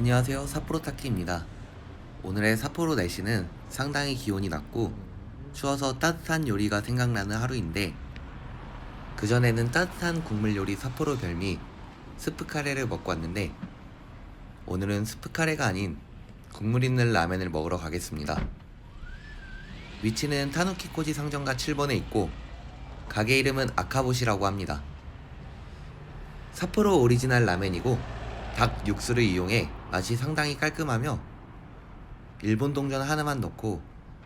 안녕하세요. 삿포로 타키입니다. 오늘의 삿포로 날씨는 상당히 기온이 낮고 추워서 따뜻한 요리가 생각나는 하루인데, 그전에는 따뜻한 국물 요리 삿포로 별미 스프카레를 먹고 왔는데, 오늘은 스프카레가 아닌 국물 있는 라멘을 먹으러 가겠습니다. 위치는 타누키코지 상점가 7번에 있고 가게 이름은 아카보시라고 합니다. 삿포로 오리지널 라멘이고 닭 육수를 이용해 맛이 상당히 깔끔하며, 일본 동전 하나만 넣고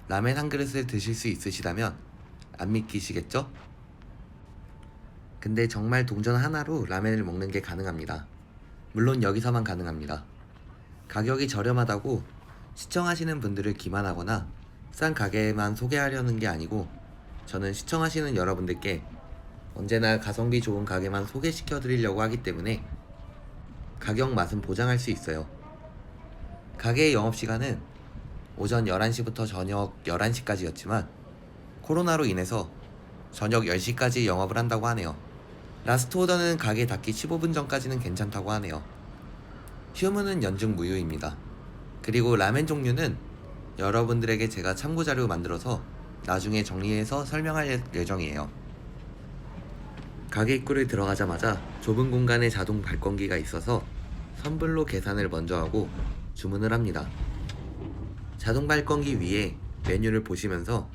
라멘 한 그릇을 드실 수 있으시다면 안 믿기시겠죠? 근데 정말 동전 하나로 라멘을 먹는 게 가능합니다. 물론 여기서만 가능합니다. 가격이 저렴하다고 시청하시는 분들을 기만하거나 싼 가게만 소개하려는 게 아니고, 저는 시청하시는 여러분들께 언제나 가성비 좋은 가게만 소개시켜 드리려고 하기 때문에 가격 맛은 보장할 수 있어요. 가게의 영업시간은 오전 11시부터 저녁 11시까지였지만 코로나로 인해서 저녁 10시까지 영업을 한다고 하네요. 라스트 오더는 가게 닫기 15분 전까지는 괜찮다고 하네요. 휴무는 연중 무휴입니다. 그리고 라멘 종류는 여러분들에게 제가 참고자료 만들어서 나중에 정리해서 설명할 예정이에요. 가게 입구를 들어가자마자 좁은 공간에 자동 발권기가 있어서 선불로 계산을 먼저 하고 주문을 합니다. 자동 발권기 위에 메뉴를 보시면서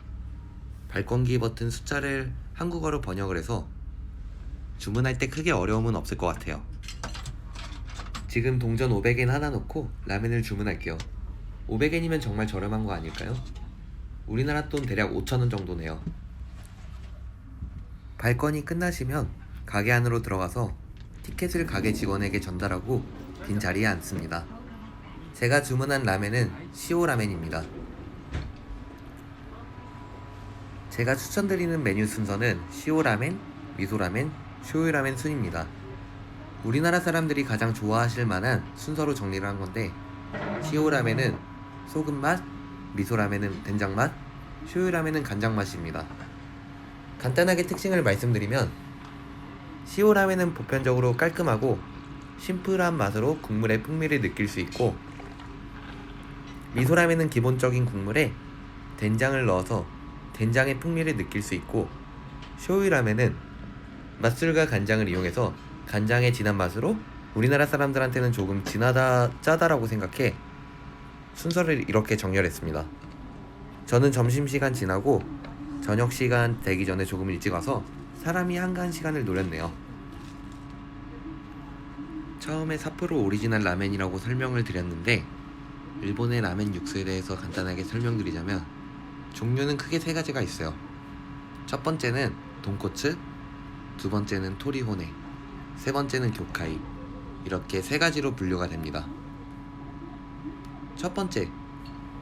발권기 버튼 숫자를 한국어로 번역을 해서 주문할 때 크게 어려움은 없을 것 같아요. 지금 동전 500엔 하나 넣고 라멘을 주문할게요. 500엔이면 정말 저렴한 거 아닐까요? 우리나라 돈 대략 5,000원 정도네요. 발권이 끝나시면 가게 안으로 들어가서 티켓을 가게 직원에게 전달하고 빈 자리에 앉습니다. 제가 주문한 라멘은 시오 라멘입니다. 제가 추천드리는 메뉴 순서는 시오 라멘, 미소 라멘, 쇼유 라멘 순입니다. 우리나라 사람들이 가장 좋아하실 만한 순서로 정리를 한 건데, 시오 라멘은 소금 맛, 미소 라멘은 된장 맛, 쇼유 라멘은 간장 맛입니다. 간단하게 특징을 말씀드리면, 시오 라멘은 보편적으로 깔끔하고 심플한 맛으로 국물의 풍미를 느낄 수 있고, 미소 라멘은 기본적인 국물에 된장을 넣어서 된장의 풍미를 느낄 수 있고, 쇼유 라멘은 맛술과 간장을 이용해서 간장의 진한 맛으로 우리나라 사람들한테는 조금 진하다, 짜다라고 생각해 순서를 이렇게 정렬했습니다. 저는 점심시간 지나고 저녁시간 되기 전에 조금 일찍 와서 사람이 한가한 시간을 노렸네요. 처음에 삿포로 오리지널 라멘이라고 설명을 드렸는데, 일본의 라멘 육수에 대해서 간단하게 설명드리자면 종류는 크게 세 가지가 있어요. 첫 번째는 돈코츠, 두 번째는 토리호네, 세 번째는 교카이, 이렇게 세 가지로 분류가 됩니다. 첫 번째,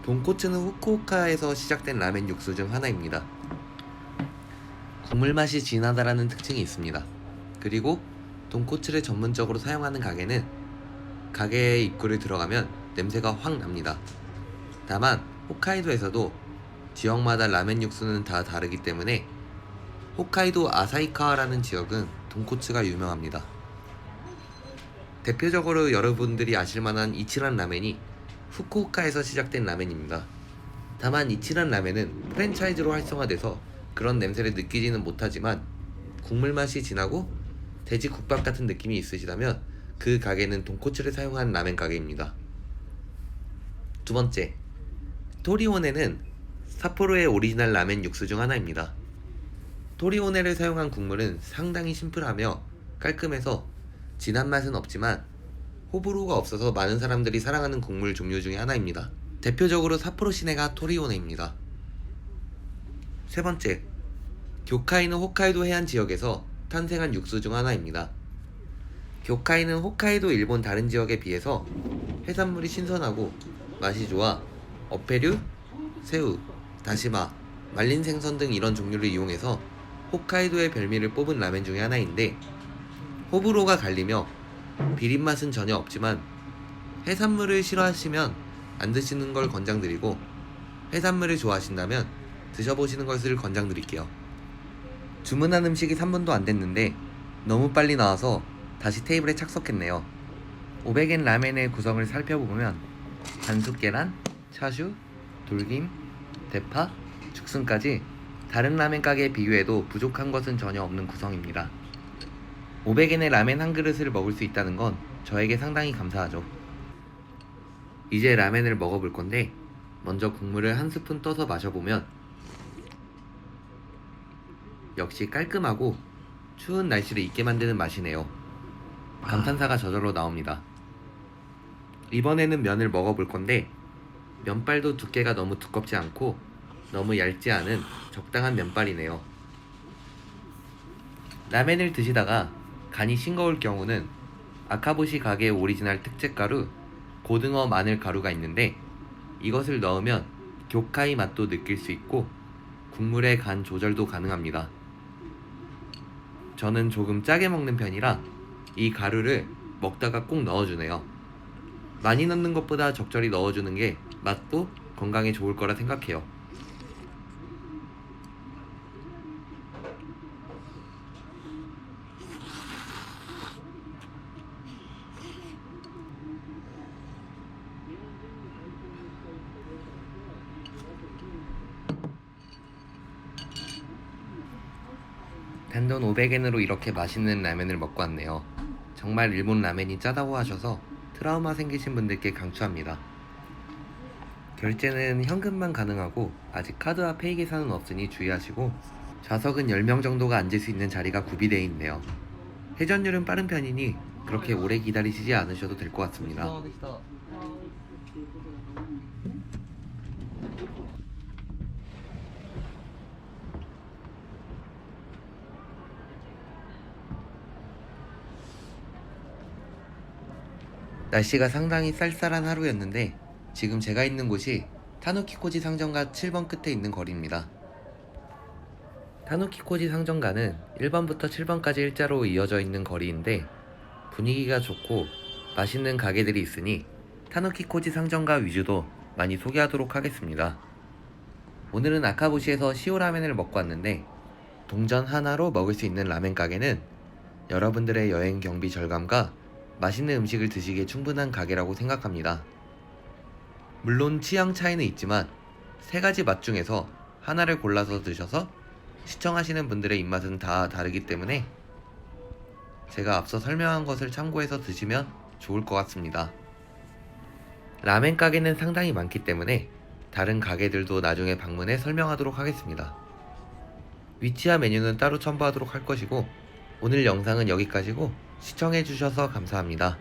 돈코츠는 후쿠오카에서 시작된 라멘 육수 중 하나입니다. 국물 맛이 진하다라는 특징이 있습니다. 그리고 돈코츠를 전문적으로 사용하는 가게는 가게의 입구를 들어가면 냄새가 확 납니다. 다만 홋카이도에서도 지역마다 라멘 육수는 다 다르기 때문에 홋카이도 아사히카와라는 지역은 돈코츠가 유명합니다. 대표적으로 여러분들이 아실만한 이치란 라멘이 후쿠오카에서 시작된 라멘입니다. 다만 이치란 라멘은 프랜차이즈로 활성화돼서 그런 냄새를 느끼지는 못하지만 국물 맛이 진하고 돼지 국밥 같은 느낌이 있으시다면 그 가게는 돈코츠를 사용한 라멘 가게입니다. 두 번째, 토리오네는 삿포로의 오리지널 라멘 육수 중 하나입니다. 토리오네를 사용한 국물은 상당히 심플하며 깔끔해서 진한 맛은 없지만 호불호가 없어서 많은 사람들이 사랑하는 국물 종류 중에 하나입니다. 대표적으로 삿포로 시내가 토리오네입니다. 세 번째, 교카이는 홋카이도 해안 지역에서 탄생한 육수 중 하나입니다. 교카이는 홋카이도 일본 다른 지역에 비해서 해산물이 신선하고 맛이 좋아 어패류, 새우, 다시마, 말린 생선 등 이런 종류를 이용해서 홋카이도의 별미를 뽑은 라멘 중에 하나인데, 호불호가 갈리며 비린맛은 전혀 없지만 해산물을 싫어하시면 안 드시는 걸 권장드리고, 해산물을 좋아하신다면 드셔보시는 것을 권장드릴게요. 주문한 음식이 3분도 안 됐는데 너무 빨리 나와서 다시 테이블에 착석했네요. 500엔 라멘의 구성을 살펴보면 반숙 계란, 차슈, 돌김, 대파, 죽순까지 다른 라멘 가게에 비교해도 부족한 것은 전혀 없는 구성입니다. 500엔의 라멘 한 그릇을 먹을 수 있다는 건 저에게 상당히 감사하죠. 이제 라멘을 먹어볼 건데 먼저 국물을 한 스푼 떠서 마셔보면 역시 깔끔하고 추운 날씨를 잊게 만드는 맛이네요. 감탄사가 저절로 나옵니다. 이번에는 면을 먹어볼 건데 면발도 두께가 너무 두껍지 않고 너무 얇지 않은 적당한 면발이네요. 라멘을 드시다가 간이 싱거울 경우는 아카보시 가게의 오리지널 특제 가루 고등어 마늘 가루가 있는데 이것을 넣으면 교카이 맛도 느낄 수 있고 국물의 간 조절도 가능합니다. 저는 조금 짜게 먹는 편이라 이 가루를 먹다가 꼭 넣어주네요. 많이 넣는 것보다 적절히 넣어주는 게 맛도 건강에 좋을 거라 생각해요. 단돈 500엔으로 이렇게 맛있는 라면을 먹고 왔네요. 정말 일본 라면이 짜다고 하셔서 트라우마 생기신 분들께 강추합니다. 결제는 현금만 가능하고 아직 카드와 페이 계산은 없으니 주의하시고 좌석은 10명 정도가 앉을 수 있는 자리가 구비되어 있네요. 회전율은 빠른 편이니 그렇게 오래 기다리시지 않으셔도 될 것 같습니다. 날씨가 상당히 쌀쌀한 하루였는데 지금 제가 있는 곳이 타누키코지 상점가 7번 끝에 있는 거리입니다. 타누키코지 상점가는 1번부터 7번까지 일자로 이어져 있는 거리인데 분위기가 좋고 맛있는 가게들이 있으니 타누키코지 상점가 위주도 많이 소개하도록 하겠습니다. 오늘은 아카보시에서 시오라멘을 먹고 왔는데 동전 하나로 먹을 수 있는 라멘 가게는 여러분들의 여행 경비 절감과 맛있는 음식을 드시기에 충분한 가게라고 생각합니다. 물론 취향 차이는 있지만 세 가지 맛 중에서 하나를 골라서 드셔서 시청하시는 분들의 입맛은 다 다르기 때문에 제가 앞서 설명한 것을 참고해서 드시면 좋을 것 같습니다. 라멘 가게는 상당히 많기 때문에 다른 가게들도 나중에 방문해 설명하도록 하겠습니다. 위치와 메뉴는 따로 첨부하도록 할 것이고 오늘 영상은 여기까지고 시청해주셔서 감사합니다.